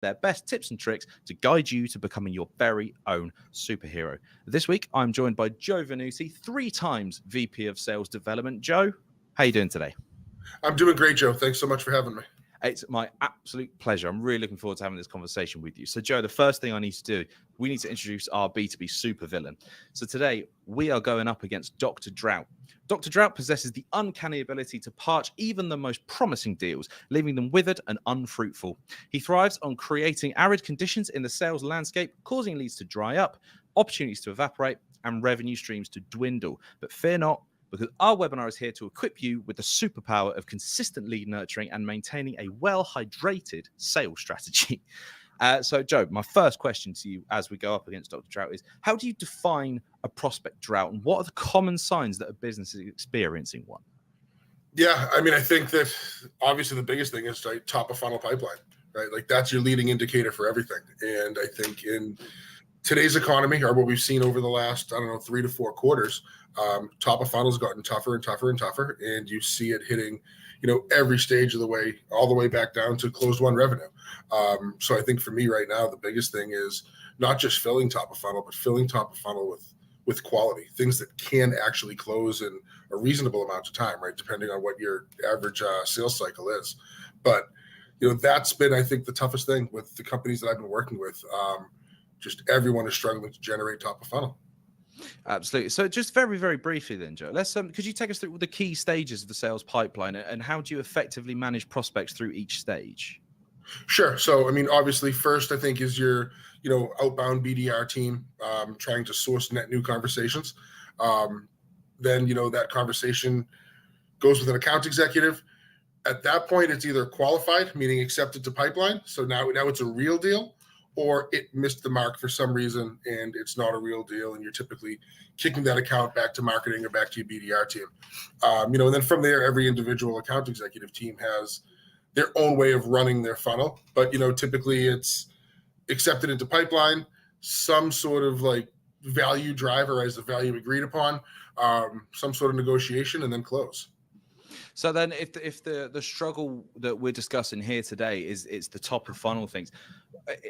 their best tips and tricks to guide you to becoming your very own superhero. This week, I'm joined by Joe Venuti, 3 times VP of Sales Development. Joe, how you doing today? I'm doing great, Joe. Thanks so much for having me. It's my absolute pleasure. I'm really looking forward to having this conversation with you. So, Joe, the first thing I need to do, we need to introduce our B2B supervillain. So today, we are going up against Dr. Drought. Dr. Drought possesses the uncanny ability to parch even the most promising deals, leaving them withered and unfruitful. He thrives on creating arid conditions in the sales landscape, causing leads to dry up, opportunities to evaporate, and revenue streams to dwindle. But fear not, because our webinar is here to equip you with the superpower of consistent lead nurturing and maintaining a well-hydrated sales strategy. So, Joe, my first question to you as we go up against Dr. Drought is, how do you define a prospect drought, and what are the common signs that a business is experiencing one? Yeah, I mean, I think that obviously the biggest thing is like top of funnel pipeline, right? Like that's your leading indicator for everything. And I think in today's economy, or what we've seen over the last, 3 to 4 quarters, top of funnel has gotten tougher and tougher and tougher. And you see it hitting, every stage of the way, all the way back down to closed won revenue. So I think for me right now, the biggest thing is not just filling top of funnel, but filling top of funnel with quality, things that can actually close in a reasonable amount of time, right? Depending on what your average sales cycle is. But, that's been, I think, the toughest thing with the companies that I've been working with. Just everyone is struggling to generate top of funnel. Absolutely. So just very, very briefly then, Joe, could you take us through the key stages of the sales pipeline and how do you effectively manage prospects through each stage? Sure. So, I mean, obviously first I think is your, outbound BDR team trying to source net new conversations. Then, that conversation goes with an account executive. At that point, it's either qualified, meaning accepted to pipeline. So now it's a real deal, or it missed the mark for some reason and it's not a real deal. And you're typically kicking that account back to marketing or back to your BDR team. And then from there, every individual account executive team has their own way of running their funnel. But, typically it's accepted into pipeline, some sort of like value driver as the value agreed upon, some sort of negotiation, and then close. So then if the struggle that we're discussing here today is it's the top of funnel things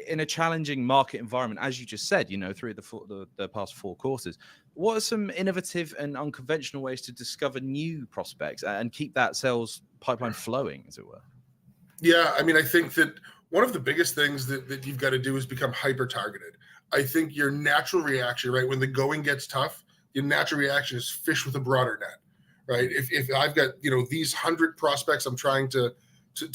in a challenging market environment, as you just said, through the past 4 courses, what are some innovative and unconventional ways to discover new prospects and keep that sales pipeline flowing, as it were? Yeah, I mean, I think that one of the biggest things that you've got to do is become hyper targeted. I think your natural reaction, right, when the going gets tough, your natural reaction is fish with a broader net. Right. If I've got, these 100 prospects I'm trying to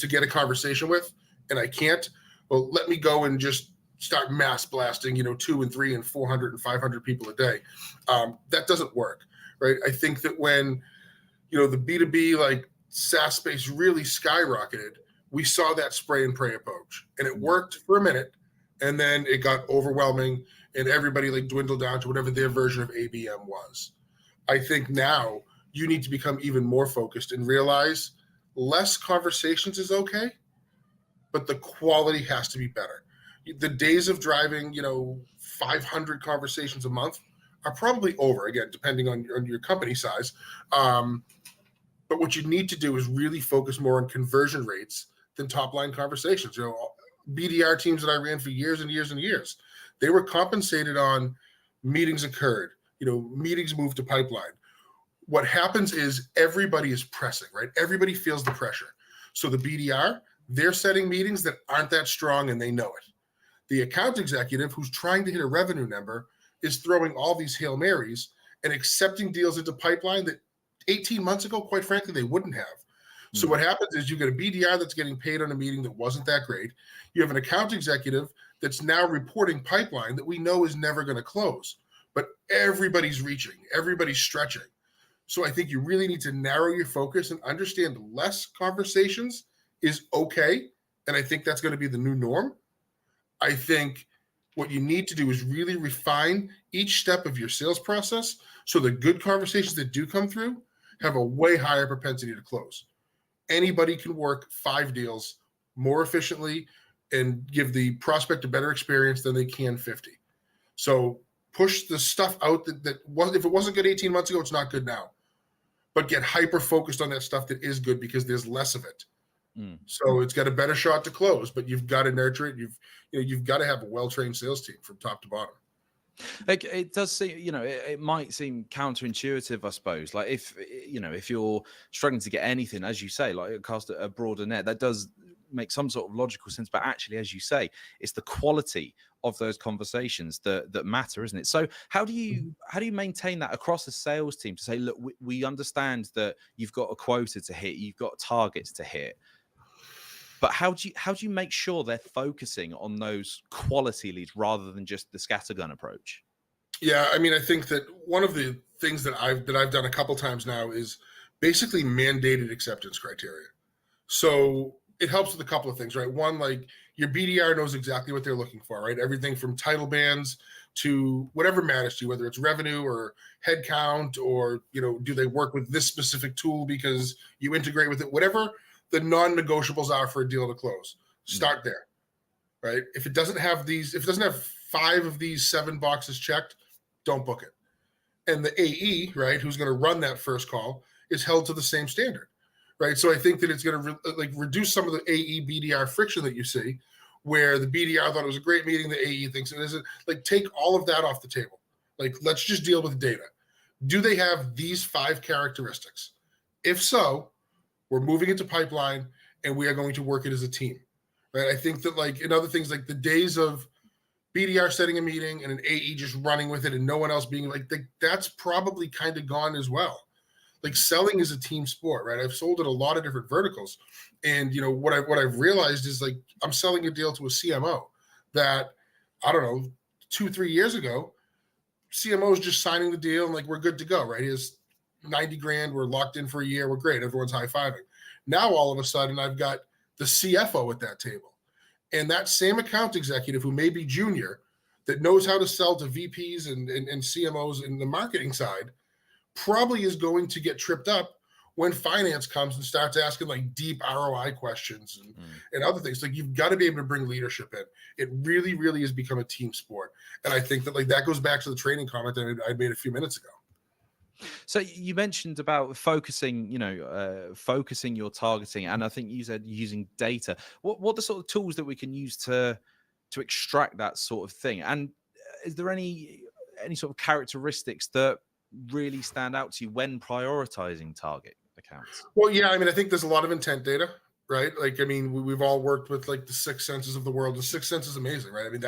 get a conversation with and I can't, well, let me go and just start mass blasting, 2 and 3 and 400 and 500 people a day. That doesn't work. Right. I think that when, the B2B like SaaS space really skyrocketed, we saw that spray and pray approach and it worked for a minute and then it got overwhelming and everybody like dwindled down to whatever their version of ABM was. I think now you need to become even more focused and realize less conversations is okay, but the quality has to be better. The days of driving, 500 conversations a month are probably over, again, depending on your company size. But what you need to do is really focus more on conversion rates than top line conversations. BDR teams that I ran for years and years and years, they were compensated on meetings occurred, meetings moved to pipeline. What happens is everybody is pressing, right? Everybody feels the pressure. So the BDR, they're setting meetings that aren't that strong and they know it. The account executive who's trying to hit a revenue number is throwing all these Hail Marys and accepting deals into pipeline that 18 months ago, quite frankly, they wouldn't have. Mm-hmm. So what happens is you get a BDR that's getting paid on a meeting that wasn't that great. You have an account executive that's now reporting pipeline that we know is never going to close, but everybody's reaching, everybody's stretching. So I think you really need to narrow your focus and understand less conversations is okay. And I think that's going to be the new norm. I think what you need to do is really refine each step of your sales process so the good conversations that do come through have a way higher propensity to close. Anybody can work 5 deals more efficiently and give the prospect a better experience than they can 50. So push the stuff out that was, if it wasn't good 18 months ago, it's not good now. But get hyper focused on that stuff that is good because there's less of it. Mm. So it's got a better shot to close, but you've got to nurture it. You've got to have a well-trained sales team from top to bottom. Like, it does seem, it might seem counterintuitive, I suppose. Like, if you're struggling to get anything, as you say, like cast a broader net, that does make some sort of logical sense. But actually, as you say, it's the quality of those conversations that matter, isn't it? So how do you maintain that across the sales team to say, look, we understand that you've got a quota to hit, you've got targets to hit, but how do you make sure they're focusing on those quality leads rather than just the scattergun approach? Yeah, I mean, I think that one of the things that I've done a couple times now is basically mandated acceptance criteria. So it helps with a couple of things, right? One, like your BDR knows exactly what they're looking for, right? Everything from title bands to whatever matters to you, whether it's revenue or headcount, or do they work with this specific tool because you integrate with it, whatever the non-negotiables are for a deal to close. Start there, right? If it doesn't have 5 of these 7 boxes checked, don't book it. And the AE, right, who's going to run that first call, is held to the same standard, right? So I think that it's going to reduce some of the AE BDR friction that you see, where the BDR thought it was a great meeting, the AE thinks it isn't. Like, take all of that off the table. Like, let's just deal with data. Do they have these 5 characteristics? If so, we're moving into pipeline and we are going to work it as a team, right? I think that, like, in other things, like the days of BDR setting a meeting and an AE just running with it and no one else being like, that's probably kind of gone as well. Like, selling is a team sport, right? I've sold in a lot of different verticals. And, what I've realized is, like, I'm selling a deal to a CMO that, I don't know, 2-3 years ago, CMO is just signing the deal and, like, we're good to go, right? He has 90 grand, we're locked in for a year, we're great, everyone's high-fiving. Now, all of a sudden, I've got the CFO at that table. And that same account executive who may be junior, that knows how to sell to VPs and CMOs in the marketing side, probably is going to get tripped up when finance comes and starts asking like deep ROI questions and other things. Like, you've got to be able to bring leadership in. It really, really has become a team sport. And I think that, like, that goes back to the training comment that I made a few minutes ago. So you mentioned about focusing, focusing your targeting, and I think you said using data. What are the sort of tools that we can use to extract that sort of thing? And is there any sort of characteristics that really stand out to you when prioritizing target accounts? Well, yeah, I mean, I think there's a lot of intent data, right? Like, I mean, we've all worked with like the 6 senses of the world. The 6 sense is amazing, right? I mean,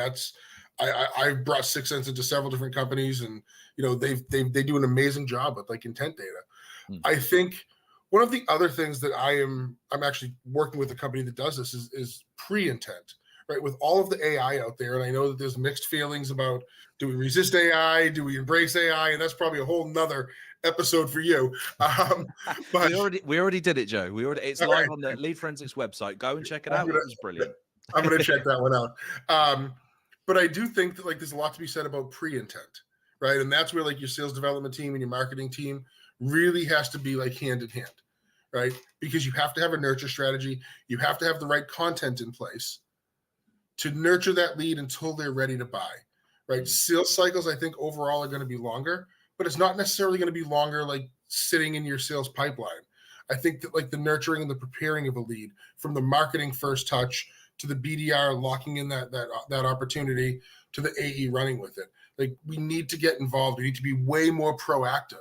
I've brought 6 sense into several different companies, and they do an amazing job with like intent data. I think one of the other things that I'm actually working with a company that does this is pre-intent, right? With all of the AI out there, and I know that there's mixed feelings about, do we resist AI? Do we embrace AI? And that's probably a whole nother episode for you. But we already did it, Joe. It's live on the Lead Forensics website. Go and check it out. It was brilliant. I'm going to check that one out. But I do think that, like, there's a lot to be said about pre-intent, right? And that's where, like, your sales development team and your marketing team really has to be like hand in hand, right? Because you have to have a nurture strategy. You have to have the right content in place to nurture that lead until they're ready to buy, right? Sales cycles, I think, overall are going to be longer, but it's not necessarily going to be longer like sitting in your sales pipeline. I think that, like, the nurturing and the preparing of a lead, from the marketing first touch to the BDR locking in that opportunity to the AE running with it. Like, we need to get involved. We need to be way more proactive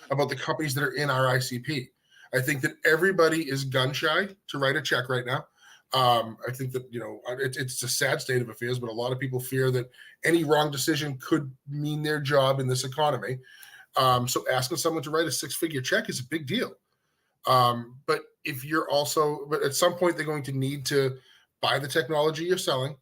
about the companies that are in our ICP. I think that everybody is gun shy to write a check right now. I think that, it's a sad state of affairs, but a lot of people fear that any wrong decision could mean their job in this economy. So asking someone to write a 6-figure check is a big deal. But at some point they're going to need to buy the technology you're selling.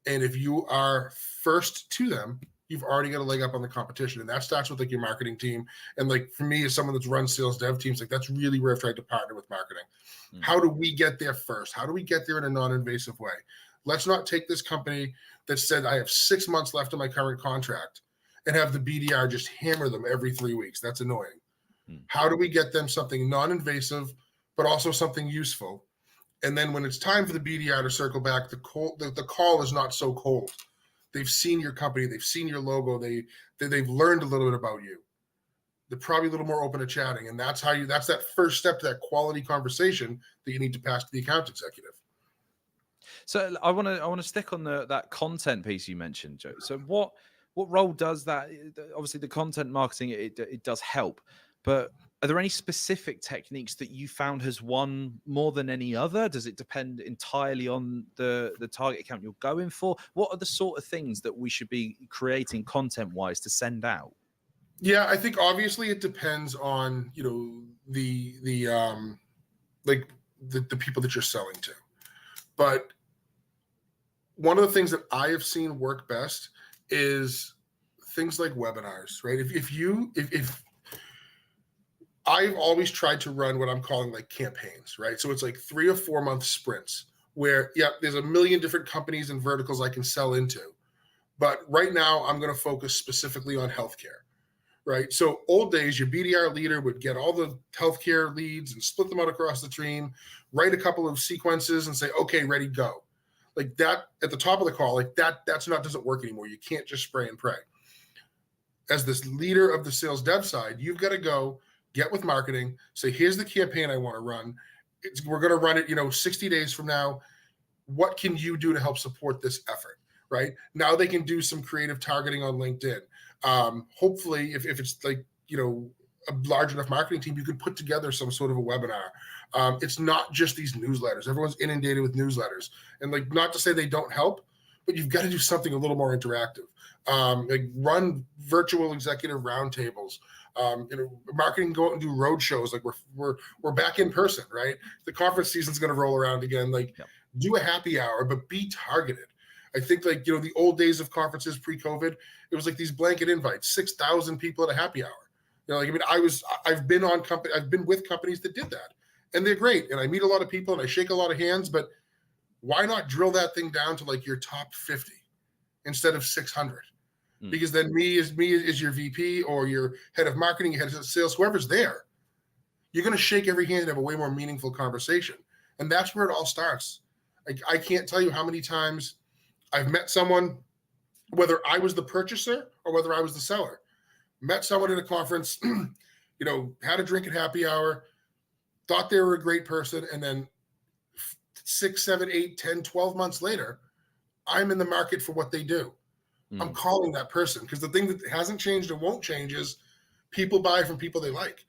And if you are first to them, you've already got a leg up on the competition. And that starts with, like, your marketing team. And, like, for me, as someone that's run sales dev teams, like, that's really where I've tried to partner with marketing. How do we get there first? How do we get there in a non-invasive way? Let's not take this company that said, I have 6 months left on my current contract, and have the BDR just hammer them every 3 weeks. That's annoying. How do we get them something non-invasive, but also something useful? And then when it's time for the BDR to circle back, the call is not so cold. They've seen your company, they've seen your logo, they've learned a little bit about you. they're probably a little more open to chatting. And that's that first step to that quality conversation that you need to pass to the account executive. So I want to stick on that content piece you mentioned, Joe. So what role does that? Obviously, the content marketing it does help, but are there any specific techniques that you found has won more than any other? Does it depend entirely on the target account you're going for? What are the sort of things that we should be creating content wise to send out? Yeah, I think obviously it depends on the people that you're selling to, but one of the things that I have seen work best is things like webinars, right? If I've always tried to run what I'm calling like campaigns, right? So it's like 3 or 4 month sprints where, there's a million different companies and verticals I can sell into. But right now I'm going to focus specifically on healthcare, right? So old days, your BDR leader would get all the healthcare leads and split them out across the team, write a couple of sequences and say, okay, ready, go. Like that at the top of the call, like doesn't work anymore. You can't just spray and pray. As this leader of the sales dev side, you've got to go get with marketing, say, here's the campaign I want to run. We're going to run it, 60 days from now. What can you do to help support this effort, right? Now they can do some creative targeting on LinkedIn. Hopefully, if it's like, a large enough marketing team, you can put together some sort of a webinar. It's not just these newsletters. Everyone's inundated with newsletters. And like, not to say they don't help, but you've got to do something a little more interactive. Like run virtual executive roundtables. Marketing, go out and do road shows. Like we're back in person, right? The conference season's going to roll around again. Like do a happy hour, but be targeted. I think like, the old days of conferences pre-COVID, it was like these blanket invites, 6,000 people at a happy hour. I've been with companies that did that, and they're great. And I meet a lot of people and I shake a lot of hands, but why not drill that thing down to like your top 50 instead of 600? Because then me is your VP or your head of marketing, your head of sales, whoever's there, you're going to shake every hand and have a way more meaningful conversation. And that's where it all starts. I can't tell you how many times I've met someone, whether I was the purchaser or whether I was the seller, met someone at a conference, had a drink at happy hour, thought they were a great person. And then 6, 7, 8, 10, 12 months later, I'm in the market for what they do. I'm calling that person because the thing that hasn't changed and won't change is people buy from people they like.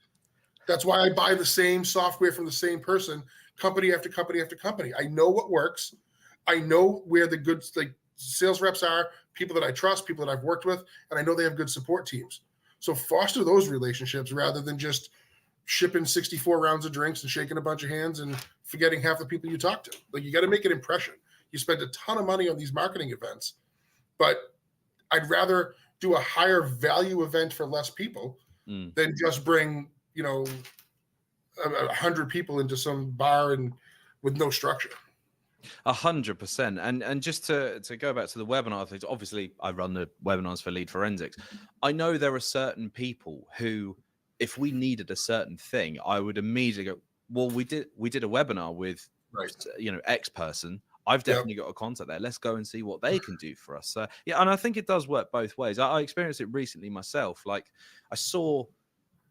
That's why I buy the same software from the same person, company after company after company. I know what works. I know where the good sales reps are, people that I trust, people that I've worked with, and I know they have good support teams. So foster those relationships rather than just shipping 64 rounds of drinks and shaking a bunch of hands and forgetting half the people you talk to. Like, you got to make an impression. You spend a ton of money on these marketing events, but I'd rather do a higher value event for less people than just bring, 100 people into some bar and with no structure. 100%. And just to go back to the webinar things, obviously I run the webinars for Lead Forensics. I know there are certain people who, if we needed a certain thing, I would immediately go, well, we did a webinar with, X person. I've definitely got a contact there. Let's go and see what they can do for us. And I think it does work both ways. I experienced it recently myself. Like, I saw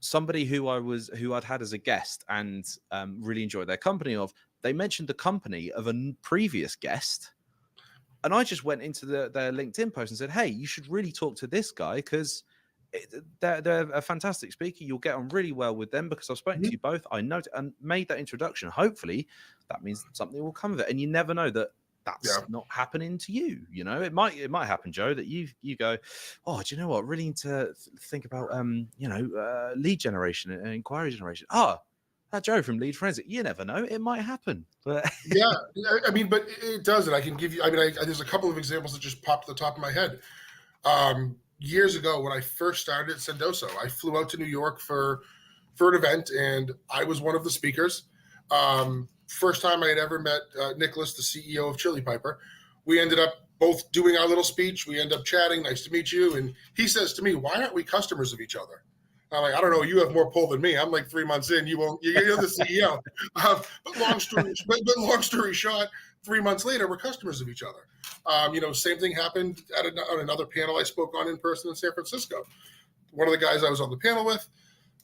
somebody who I'd had as a guest and really enjoyed their company of. They mentioned the company of a previous guest, and I just went into their LinkedIn post and said, "Hey, you should really talk to this guy because they're a fantastic speaker. You'll get on really well with them because I've spoken to you both. I know," and made that introduction. Hopefully, that means something will come of it. And you never know that's not happening to you. It might happen, Joe, that you go, "Oh, do you know what? I really need to think about lead generation and inquiry generation." That Joe from Lead Forensic, you never know. It might happen. But but it does. And I can give you, there's a couple of examples that just popped at the top of my head. Years ago, when I first started at Sendoso, I flew out to New York for an event, and I was one of the speakers. First time I had ever met Nicholas, the CEO of Chili Piper. We ended up both doing our little speech. We ended up chatting. Nice to meet you. And he says to me, "Why aren't we customers of each other?" I'm like, "I don't know. You have more pull than me. I'm like 3 months in. You won't. You're the CEO." But long story short, 3 months later, we're customers of each other. Same thing happened on another panel I spoke on in person in San Francisco. One of the guys I was on the panel with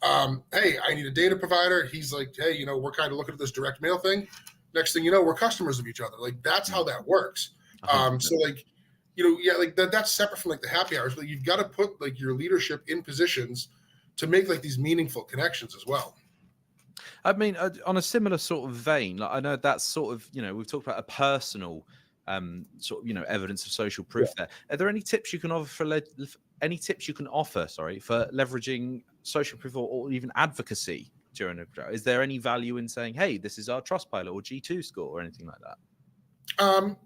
Hey, I need a data provider. He's like, hey, we're kind of looking at this direct mail thing. Next thing you know, we're customers of each other. Like that's how that works. 100%. So like, yeah, like that's separate from like the happy hours, but you've got to put like your leadership in positions to make like these meaningful connections as well. I mean, on a similar sort of vein, like I know that's sort of, we've talked about a personal sort of, evidence of social proof there. Are there any tips you can offer for leveraging social proof or even advocacy during a drought? Is there any value in saying, hey, this is our Trustpilot or G2 score or anything like that?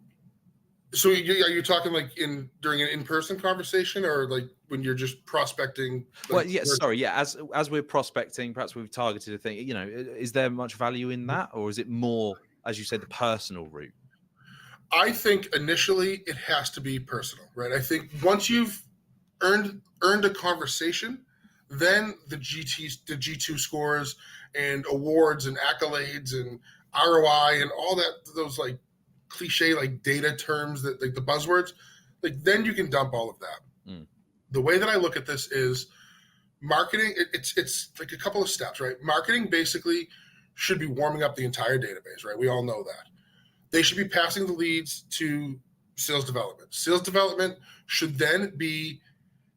So are you talking like during an in-person conversation or like when you're just prospecting? Well, yeah, sorry, yeah. As we're prospecting, perhaps we've targeted a thing. Is there much value in that, or is it more, as you said, the personal route? I think initially it has to be personal, right? I think once you've earned a conversation, then the G2 scores and awards and accolades and ROI and all those like cliche like data terms that like the buzzwords, like then you can dump all of that. The way that I look at this is marketing. It's like a couple of steps, right? Marketing basically should be warming up the entire database, right? We all know that. They should be passing the leads to sales development. Sales development should then be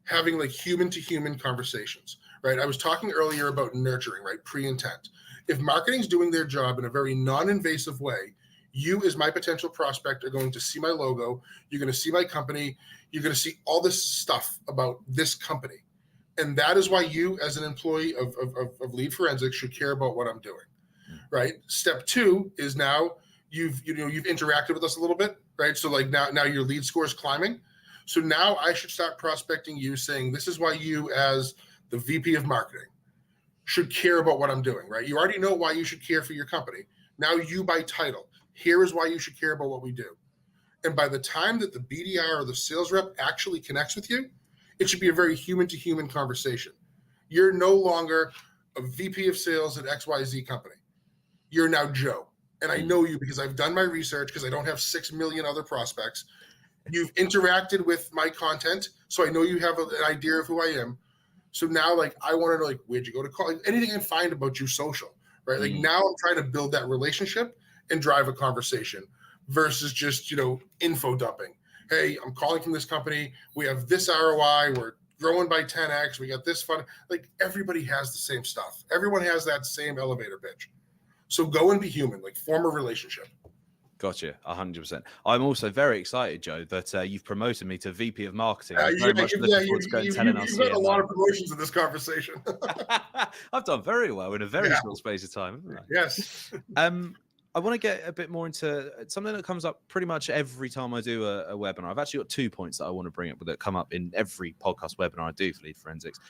having like human to human conversations, right? I was talking earlier about nurturing, right? Pre-intent. If marketing's doing their job in a very non-invasive way, you as my potential prospect are going to see my logo. You're going to see my company. You're going to see all this stuff about this company. And that is why you as an employee of Lead Forensics should care about what I'm doing, right? Step two is now you've interacted with us a little bit, right? So like now your lead score is climbing. So now I should start prospecting you saying, this is why you as the VP of marketing should care about what I'm doing, right? You already know why you should care for your company. Now you by title, here is why you should care about what we do. And by the time that the BDR or the sales rep actually connects with you, it should be a very human to human conversation. You're no longer a VP of sales at XYZ company. You're now Joe. And I know you because I've done my research because I don't have 6 million other prospects. You've interacted with my content, so I know you have an idea of who I am. So now, like, I want to know, like, where'd you go to college? Anything I can find about you social, right? Like, now I'm trying to build that relationship and drive a conversation versus just, info dumping. Hey, I'm calling from this company. We have this ROI. We're growing by 10x. We got this fun. Like, everybody has the same stuff. Everyone has that same elevator pitch. So go and be human, like form a relationship. Gotcha, 100%. I'm also very excited, Joe, that you've promoted me to VP of Marketing. I'm very much looking forward to going 10 in our You've got a lot of promotions in this conversation. I've done very well in a very short space of time, haven't I? Yes. I want to get a bit more into something that comes up pretty much every time I do a webinar. I've actually got 2 points that I want to bring up that come up in every podcast webinar I do for Lead Forensics.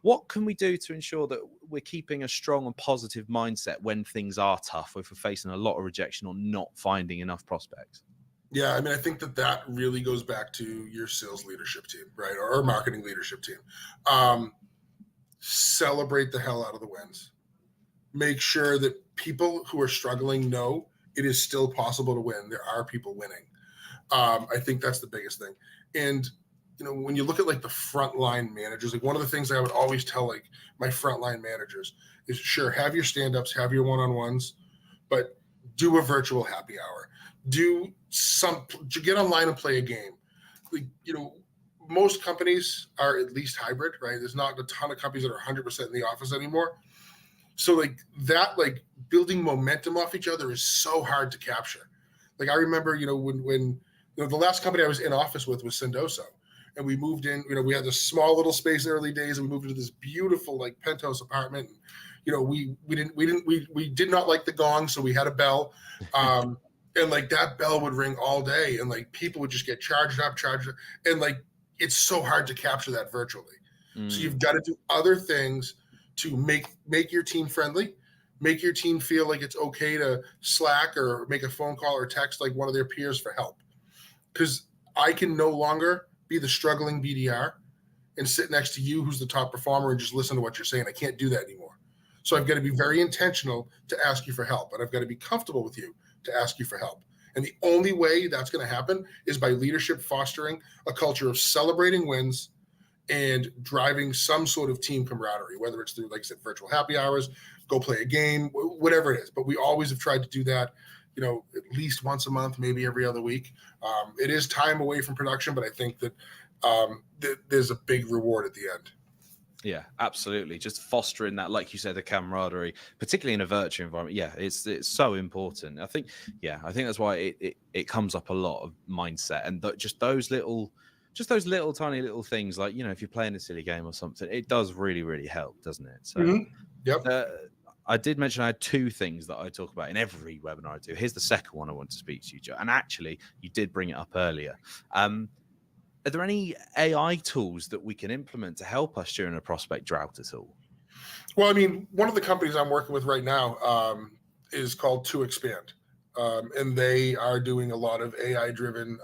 What can we do to ensure that we're keeping a strong and positive mindset when things are tough, if we're facing a lot of rejection or not finding enough prospects? Yeah, I mean, I think that really goes back to your sales leadership team, right? Or marketing leadership team. Celebrate the hell out of the wins. Make sure that people who are struggling know it is still possible to win. There are people winning. I think that's the biggest thing. And when you look at like the frontline managers, like one of the things I would always tell like my frontline managers is sure, have your stand-ups, have your one-on-ones, but do a virtual happy hour. Get online and play a game. Like, most companies are at least hybrid, right? There's not a ton of companies that are 100% in the office anymore. So like that, like building momentum off each other is so hard to capture. Like I remember, when the last company I was in office with was Sendoso. And we moved in, we had this small little space in the early days, and we moved into this beautiful like penthouse apartment. And, we did not like the gong, so we had a bell. And like that bell would ring all day, and like people would just get charged up. And like, it's so hard to capture that virtually. So you've got to do other things to make your team friendly, make your team feel like it's okay to Slack or make a phone call or text like one of their peers for help. Because I can no longer be the struggling BDR and sit next to you who's the top performer and just listen to what you're saying. I can't do that anymore. So I've got to be very intentional to ask you for help, and I've got to be comfortable with you to ask you for help. And the only way that's going to happen is by leadership fostering a culture of celebrating wins and driving some sort of team camaraderie, whether it's through, like I said, virtual happy hours, go play a game, whatever it is. But we always have tried to do that, at least once a month, maybe every other week. It is time away from production, but I think that there's a big reward at the end. Yeah, absolutely. Just fostering that, like you said, the camaraderie, particularly in a virtual environment. Yeah, it's so important. I think that's why it comes up a lot of mindset, and just those little tiny little things, like, if you're playing a silly game or something, it does really, really help, doesn't it? So, Yep. I did mention I had two things that I talk about in every webinar I do. Here's the second one I want to speak to you, Joe. And actually, you did bring it up earlier. Are there any AI tools that we can implement to help us during a prospect drought at all? Well, I mean, one of the companies I'm working with right now is called To Expand, and they are doing a lot of AI-driven,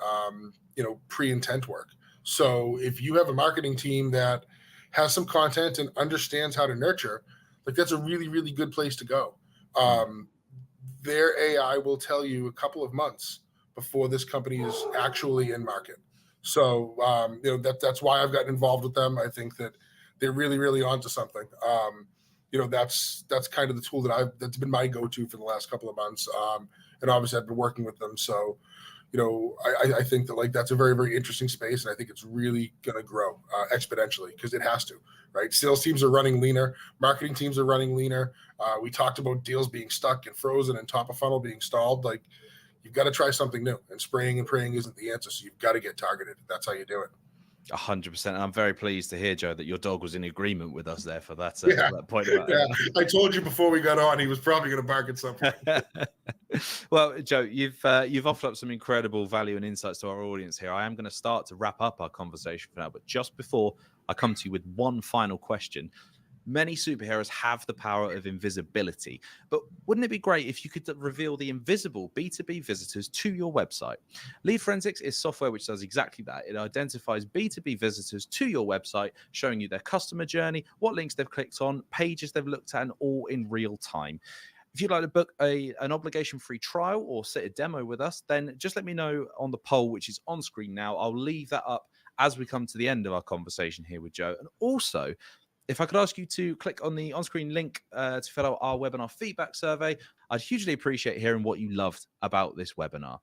pre-intent work. So if you have a marketing team that has some content and understands how to nurture, like, that's a really, really good place to go. Their AI will tell you a couple of months before this company is actually in market. So, that's why I've gotten involved with them. I think that they're really, really onto something. That's kind of the tool that's been my go-to for the last couple of months. And obviously I've been working with them. So, I think that, like, that's a very, very interesting space. And I think it's really going to grow exponentially, because it has to, right? Sales teams are running leaner. Marketing teams are running leaner. We talked about deals being stuck and frozen and top of funnel being stalled. Like, you've got to try something new, and spraying and praying isn't the answer. So you've got to get targeted. That's how you do it. 100%. And I'm very pleased to hear, Joe, that your dog was in agreement with us there for that, that point. I told you before we got on, he was probably going to bark at something. Well, Joe, you've offered up some incredible value and insights to our audience here. I am going to start to wrap up our conversation for now, but just before I come to you with one final question. Many superheroes have the power of invisibility, but wouldn't it be great if you could reveal the invisible B2B visitors to your website? Lead Forensics is software which does exactly that. It identifies B2B visitors to your website, showing you their customer journey, what links they've clicked on, pages they've looked at, and all in real time. If you'd like to book an obligation-free trial or sit a demo with us, then just let me know on the poll, which is on screen now. I'll leave that up as we come to the end of our conversation here with Joe. And also, if I could ask you to click on the on-screen link to fill out our webinar feedback survey, I'd hugely appreciate hearing what you loved about this webinar.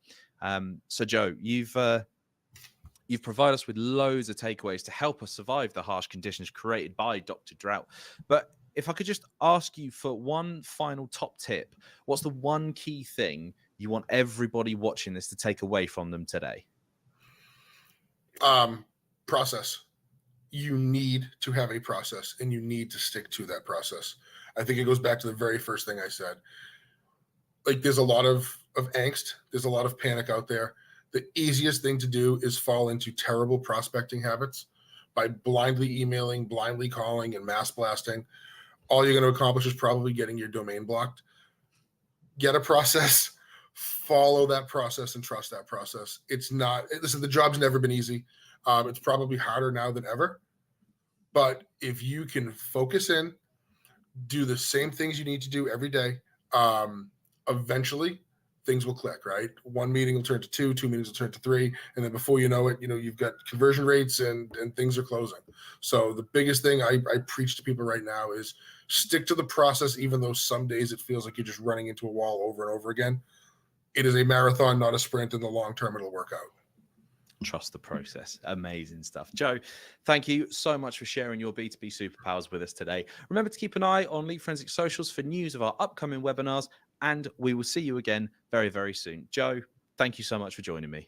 So, Joe, you've provided us with loads of takeaways to help us survive the harsh conditions created by Dr. Drought. But if I could just ask you for one final top tip, what's the one key thing you want everybody watching this to take away from them today? Process. You need to have a process, and you need to stick to that process. I think it goes back to the very first thing I said. Like, there's a lot of angst. There's a lot of panic out there. The easiest thing to do is fall into terrible prospecting habits by blindly emailing, blindly calling, and mass blasting. All you're going to accomplish is probably getting your domain blocked. Get a process, follow that process, and trust that process. Listen, the job's never been easy. It's probably harder now than ever. But if you can focus in, do the same things you need to do every day, eventually things will click, right? One meeting will turn to two meetings will turn to three. And then before you know it, you've got conversion rates and things are closing. So the biggest thing I preach to people right now is stick to the process, even though some days it feels like you're just running into a wall over and over again. It is a marathon, not a sprint. In the long term, it'll work out. Trust the process. Amazing stuff. Joe, thank you so much for sharing your B2B superpowers with us today. Remember to keep an eye on Lead Forensic socials for news of our upcoming webinars, and we will see you again very, very soon. Joe, thank you so much for joining me.